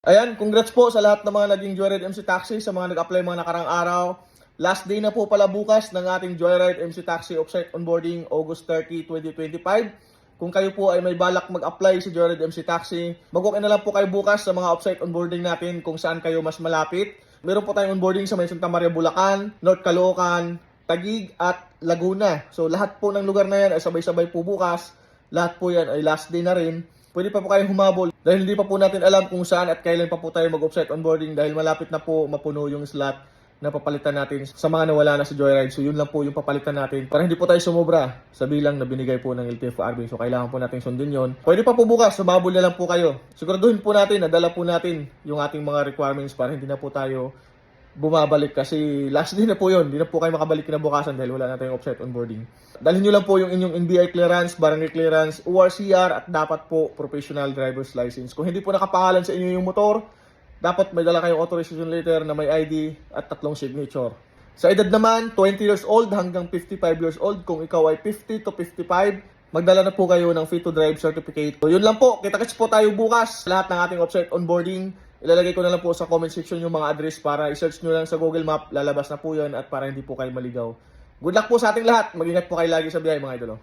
Ayan, congrats po sa lahat ng mga naging Joyride MC Taxi, sa mga nag-apply mga nakarang araw. Last day na po pala bukas ng ating Joyride MC Taxi offsite onboarding, August 30, 2025. Kung kayo po ay may balak mag-apply sa Joyride MC Taxi, mag-walk in na lang po kayo bukas sa mga offsite onboarding natin kung saan kayo mas malapit. Meron po tayong onboarding sa may Santa Maria, Bulacan, North Caloocan, Taguig at Laguna. So lahat po ng lugar na yan ay sabay-sabay po bukas. Lahat po yan ay last day na rin. Pwede pa po kayong humabol dahil hindi pa po natin alam kung saan at kailan pa po tayo mag-offsite onboarding dahil malapit na po mapuno yung slot na papalitan natin sa mga nawala na sa Joyride. So yun lang po yung papalitan natin para hindi po tayo sumobra sa bilang na binigay po ng LTFRB. So kailangan po natin sundin yun. Pwede pa po bukas, humabol na lang po kayo. Siguraduhin po natin, nadala po natin yung ating mga requirements para hindi na po tayo bumabalik kasi last day na po yun. Hindi na po kayo makabalik kinabukasan dahil wala na tayong offsite onboarding. Dalhin nyo lang po yung inyong NBI clearance, barangay clearance, ORCR at dapat po professional driver's license. Kung hindi po nakapangalan sa inyo yung motor, dapat may dala kayong authorization letter na may ID at 3 signature. Sa edad naman, 20 years old hanggang 55 years old. Kung ikaw ay 50 to 55, magdala na po kayo ng Fit to Drive certificate. So yun lang po, kita-kits po tayo bukas. Lahat ng ating offsite onboarding, ilalagay ko na lang po sa comment section yung mga address para i-search nyo lang sa Google Map. Lalabas na po yun at para hindi po kayo maligaw. Good luck po sa ating lahat. Mag-ingat po kayo lagi sa biyahe mga idolo.